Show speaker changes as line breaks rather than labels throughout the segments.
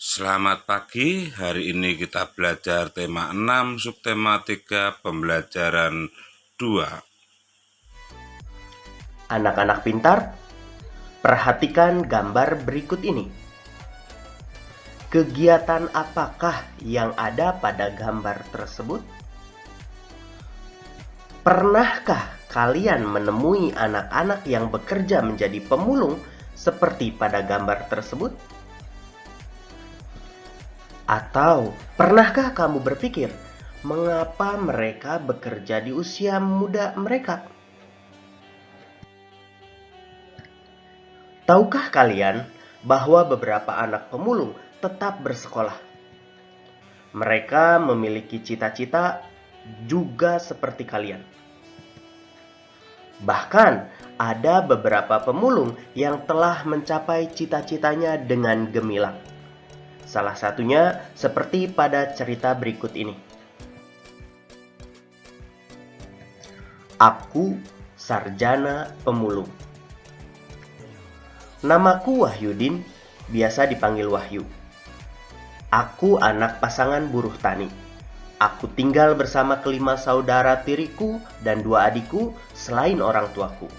Selamat pagi, hari ini kita belajar tema 6, subtema 3, pembelajaran 2.
Anak-anak pintar, perhatikan gambar berikut ini. Kegiatan apakah yang ada pada gambar tersebut? Pernahkah kalian menemui anak-anak yang bekerja menjadi pemulung seperti pada gambar tersebut? Atau pernahkah kamu berpikir, mengapa mereka bekerja di usia muda mereka? Tahukah kalian bahwa beberapa anak pemulung tetap bersekolah? Mereka memiliki cita-cita juga seperti kalian. Bahkan ada beberapa pemulung yang telah mencapai cita-citanya dengan gemilang. Salah satunya seperti pada cerita berikut ini. Aku sarjana pemulung. Namaku Wahyudin, biasa dipanggil Wahyu. Aku anak pasangan buruh tani. Aku tinggal bersama kelima saudara tiriku dan 2 adikku selain orang tuaku.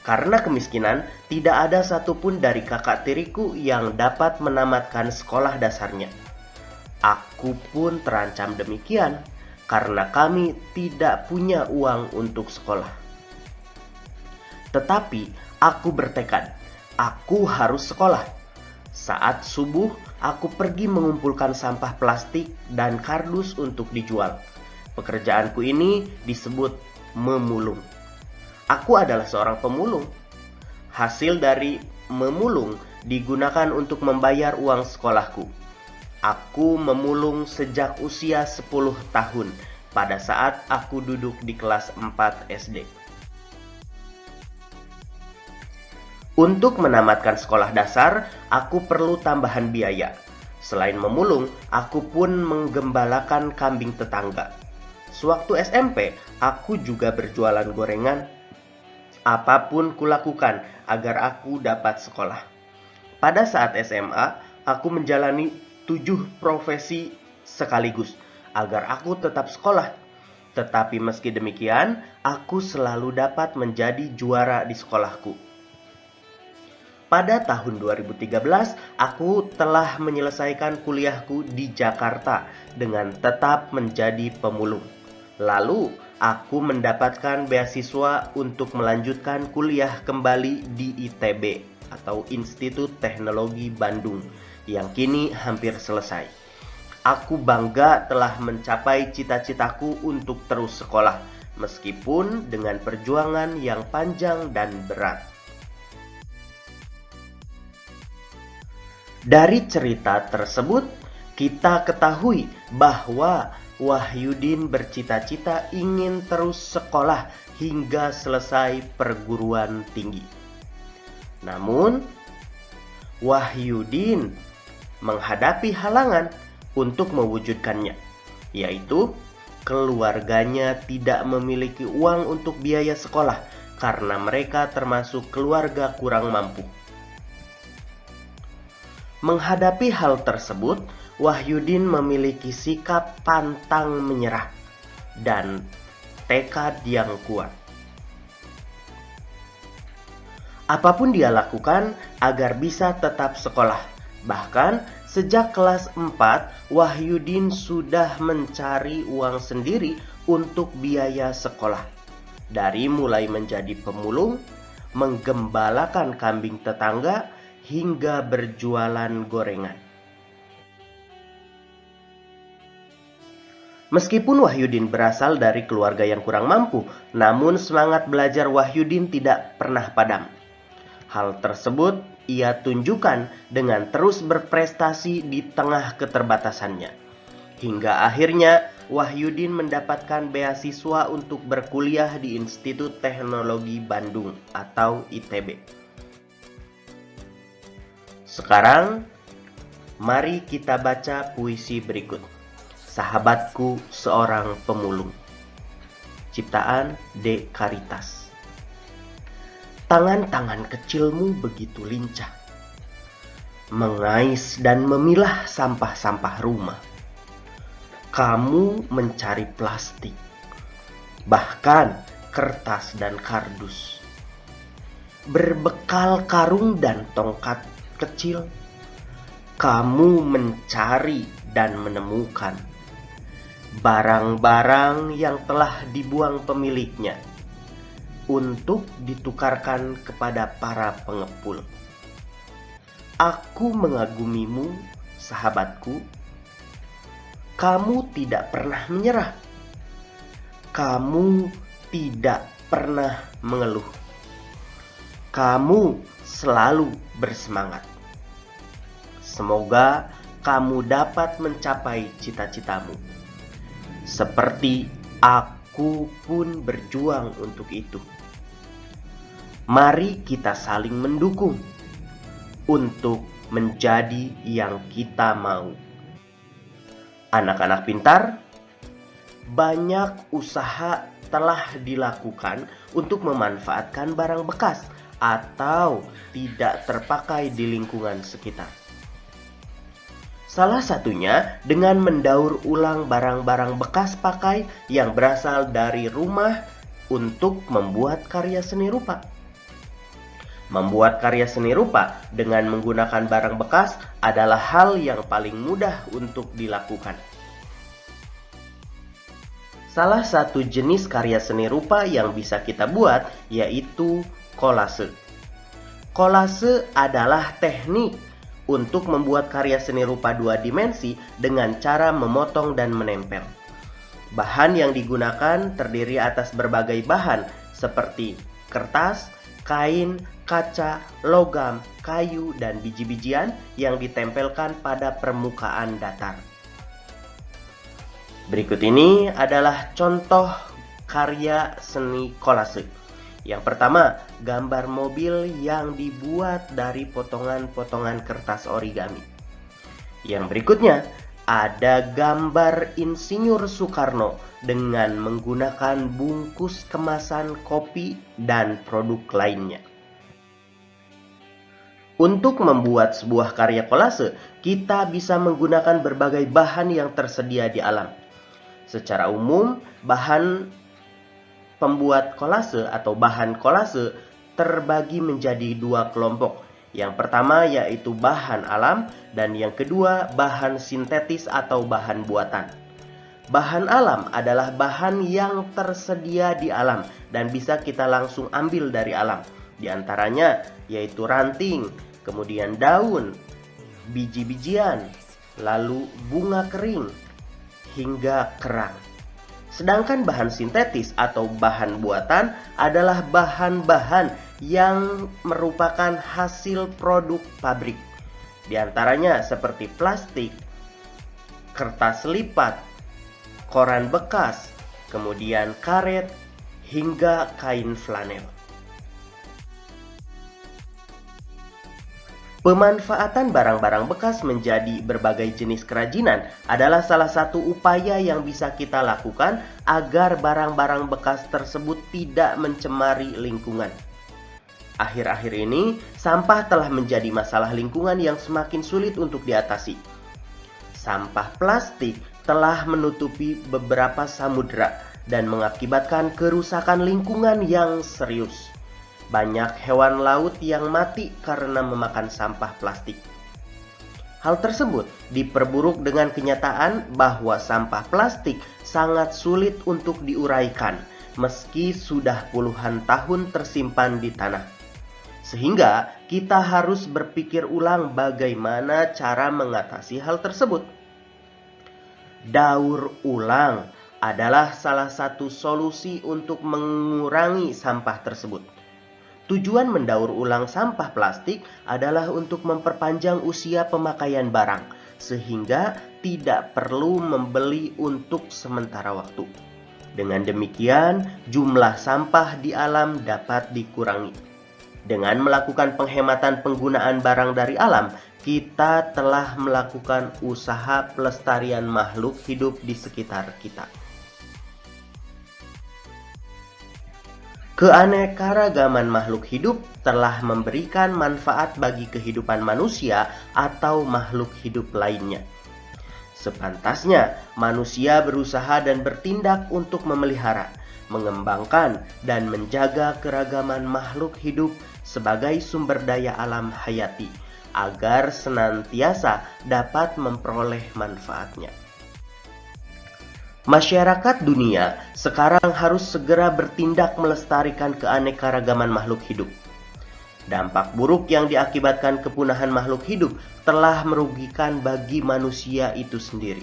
Karena kemiskinan, tidak ada satupun dari kakak tiriku yang dapat menamatkan sekolah dasarnya. Aku pun terancam demikian karena kami tidak punya uang untuk sekolah. Tetapi aku bertekad, aku harus sekolah. Saat subuh, aku pergi mengumpulkan sampah plastik dan kardus untuk dijual. Pekerjaanku ini disebut memulung. Aku adalah seorang pemulung. Hasil dari memulung digunakan untuk membayar uang sekolahku. Aku memulung sejak usia 10 tahun pada saat aku duduk di kelas 4 SD. Untuk menamatkan sekolah dasar, aku perlu tambahan biaya. Selain memulung, aku pun menggembalakan kambing tetangga. Sewaktu SMP, aku juga berjualan gorengan. Apapun kulakukan agar aku dapat sekolah. Pada saat SMA, aku menjalani 7 profesi sekaligus agar aku tetap sekolah. Tetapi meski demikian, aku selalu dapat menjadi juara di sekolahku. Pada tahun 2013, aku telah menyelesaikan kuliahku di Jakarta dengan tetap menjadi pemulung. Lalu, aku mendapatkan beasiswa untuk melanjutkan kuliah kembali di ITB atau Institut Teknologi Bandung yang kini hampir selesai. Aku bangga telah mencapai cita-citaku untuk terus sekolah, meskipun dengan perjuangan yang panjang dan berat. Dari cerita tersebut, kita ketahui bahwa Wahyudin bercita-cita ingin terus sekolah hingga selesai perguruan tinggi. Namun, Wahyudin menghadapi halangan untuk mewujudkannya, yaitu keluarganya tidak memiliki uang untuk biaya sekolah karena mereka termasuk keluarga kurang mampu. Menghadapi hal tersebut, Wahyudin memiliki sikap pantang menyerah dan tekad yang kuat. Apapun dia lakukan agar bisa tetap sekolah. Bahkan sejak kelas 4, Wahyudin sudah mencari uang sendiri untuk biaya sekolah. Dari mulai menjadi pemulung, menggembalakan kambing tetangga, hingga berjualan gorengan. Meskipun Wahyudin berasal dari keluarga yang kurang mampu, namun semangat belajar Wahyudin tidak pernah padam. Hal tersebut ia tunjukkan dengan terus berprestasi di tengah keterbatasannya. Hingga akhirnya Wahyudin mendapatkan beasiswa untuk berkuliah di Institut Teknologi Bandung atau ITB. Sekarang, mari kita baca puisi berikut. Sahabatku Seorang Pemulung. Ciptaan D. Caritas. Tangan-tangan kecilmu begitu lincah. mengais dan memilah sampah-sampah rumah. Kamu mencari plastik, bahkan kertas dan kardus. Berbekal karung dan tongkat kecil, kamu mencari dan menemukan barang-barang yang telah dibuang pemiliknya untuk ditukarkan kepada para pengepul. Aku mengagumimu, sahabatku. Kamu tidak pernah menyerah. Kamu tidak pernah mengeluh. Kamu selalu bersemangat. Semoga kamu dapat mencapai cita-citamu. Seperti aku pun berjuang untuk itu. Mari kita saling mendukung untuk menjadi yang kita mau. Anak-anak pintar, banyak usaha telah dilakukan untuk memanfaatkan barang bekas atau tidak terpakai di lingkungan sekitar. Salah satunya dengan mendaur ulang barang-barang bekas pakai yang berasal dari rumah untuk membuat karya seni rupa. Membuat karya seni rupa dengan menggunakan barang bekas adalah hal yang paling mudah untuk dilakukan. Salah satu jenis karya seni rupa yang bisa kita buat yaitu kolase. Kolase adalah teknik untuk membuat karya seni rupa 2 dimensi dengan cara memotong dan menempel. Bahan yang digunakan terdiri atas berbagai bahan seperti kertas, kain, kaca, logam, kayu, dan biji-bijian yang ditempelkan pada permukaan datar. Berikut ini adalah contoh karya seni kolase. Yang pertama, gambar mobil yang dibuat dari potongan-potongan kertas origami. Yang berikutnya, ada gambar Insinyur Soekarno dengan menggunakan bungkus kemasan kopi dan produk lainnya. Untuk membuat sebuah karya kolase, kita bisa menggunakan berbagai bahan yang tersedia di alam. Secara umum, bahan pembuat kolase atau bahan kolase terbagi menjadi 2 kelompok. Yang pertama yaitu bahan alam dan yang kedua bahan sintetis atau bahan buatan. Bahan alam adalah bahan yang tersedia di alam dan bisa kita langsung ambil dari alam. Di antaranya yaitu ranting, kemudian daun, biji-bijian, lalu bunga kering, hingga kerang. Sedangkan bahan sintetis atau bahan buatan adalah bahan-bahan yang merupakan hasil produk pabrik. Di antaranya seperti plastik, kertas lipat, koran bekas, kemudian karet, hingga kain flanel. Pemanfaatan barang-barang bekas menjadi berbagai jenis kerajinan adalah salah satu upaya yang bisa kita lakukan agar barang-barang bekas tersebut tidak mencemari lingkungan. Akhir-akhir ini, sampah telah menjadi masalah lingkungan yang semakin sulit untuk diatasi. Sampah plastik telah menutupi beberapa samudera dan mengakibatkan kerusakan lingkungan yang serius. Banyak hewan laut yang mati karena memakan sampah plastik. Hal tersebut diperburuk dengan kenyataan bahwa sampah plastik sangat sulit untuk diuraikan meski sudah puluhan tahun tersimpan di tanah. Sehingga kita harus berpikir ulang bagaimana cara mengatasi hal tersebut. Daur ulang adalah salah satu solusi untuk mengurangi sampah tersebut. Tujuan mendaur ulang sampah plastik adalah untuk memperpanjang usia pemakaian barang, sehingga tidak perlu membeli untuk sementara waktu. Dengan demikian, jumlah sampah di alam dapat dikurangi. Dengan melakukan penghematan penggunaan barang dari alam, kita telah melakukan usaha pelestarian makhluk hidup di sekitar kita. Keanekaragaman makhluk hidup telah memberikan manfaat bagi kehidupan manusia atau makhluk hidup lainnya. Sepantasnya, manusia berusaha dan bertindak untuk memelihara, mengembangkan, dan menjaga keragaman makhluk hidup sebagai sumber daya alam hayati, agar senantiasa dapat memperoleh manfaatnya. Masyarakat dunia sekarang harus segera bertindak melestarikan keanekaragaman makhluk hidup. Dampak buruk yang diakibatkan kepunahan makhluk hidup telah merugikan bagi manusia itu sendiri.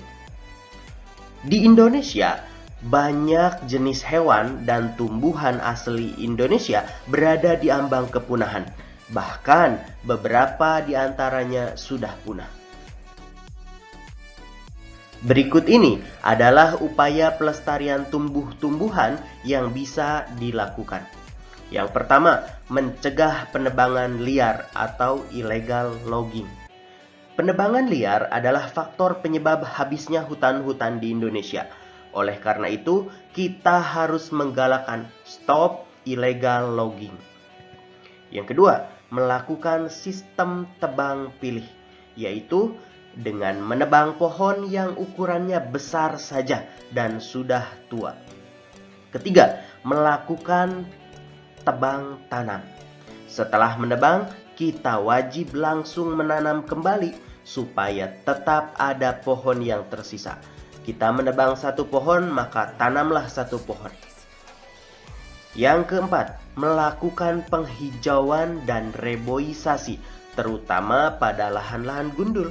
Di Indonesia, banyak jenis hewan dan tumbuhan asli Indonesia berada di ambang kepunahan. Bahkan beberapa di antaranya sudah punah. Berikut ini adalah upaya pelestarian tumbuh-tumbuhan yang bisa dilakukan. Yang pertama, mencegah penebangan liar atau illegal logging. Penebangan liar adalah faktor penyebab habisnya hutan-hutan di Indonesia. Oleh karena itu, kita harus menggalakkan stop illegal logging. Yang kedua, melakukan sistem tebang pilih, yaitu dengan menebang pohon yang ukurannya besar saja dan sudah tua. Ketiga, melakukan tebang tanam. Setelah menebang, kita wajib langsung menanam kembali supaya tetap ada pohon yang tersisa. Kita menebang satu pohon, maka tanamlah satu pohon. Yang keempat, melakukan penghijauan dan reboisasi, terutama pada lahan-lahan gundul.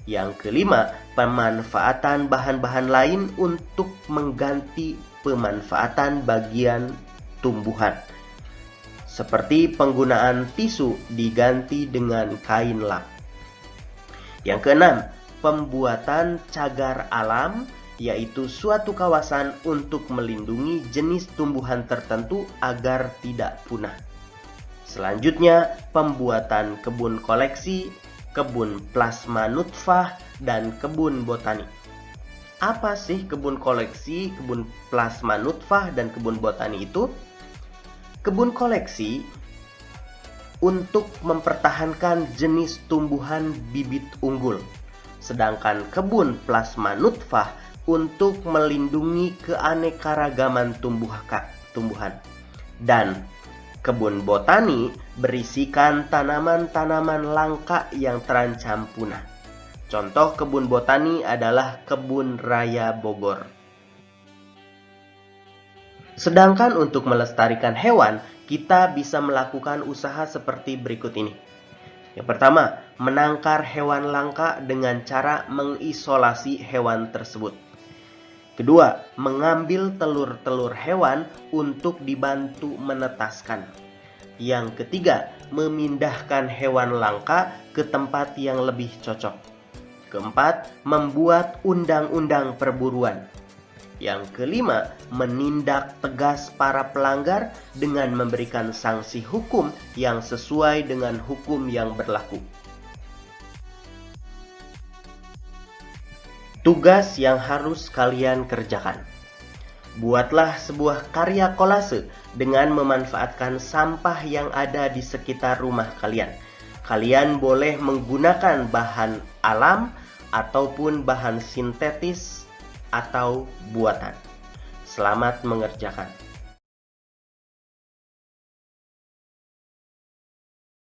Yang kelima, pemanfaatan bahan-bahan lain untuk mengganti pemanfaatan bagian tumbuhan. Seperti penggunaan tisu diganti dengan kain lap. Yang keenam, pembuatan cagar alam, yaitu suatu kawasan untuk melindungi jenis tumbuhan tertentu agar tidak punah. Selanjutnya, pembuatan kebun koleksi, kebun plasma nutfah, dan kebun botani. Apa sih kebun koleksi, kebun plasma nutfah, dan kebun botani itu? Kebun koleksi untuk mempertahankan jenis tumbuhan bibit unggul, sedangkan kebun plasma nutfah untuk melindungi keanekaragaman tumbuhan. Dan kebun botani berisikan tanaman-tanaman langka yang terancam punah. Contoh kebun botani adalah Kebun Raya Bogor. Sedangkan untuk melestarikan hewan, kita bisa melakukan usaha seperti berikut ini. Yang pertama, menangkar hewan langka dengan cara mengisolasi hewan tersebut. Kedua, mengambil telur-telur hewan untuk dibantu menetaskan. Yang ketiga, memindahkan hewan langka ke tempat yang lebih cocok. Keempat, membuat undang-undang perburuan. Yang kelima, menindak tegas para pelanggar dengan memberikan sanksi hukum yang sesuai dengan hukum yang berlaku. Tugas yang harus kalian kerjakan. Buatlah sebuah karya kolase dengan memanfaatkan sampah yang ada di sekitar rumah kalian. Kalian boleh menggunakan bahan alam ataupun bahan sintetis atau buatan. Selamat mengerjakan.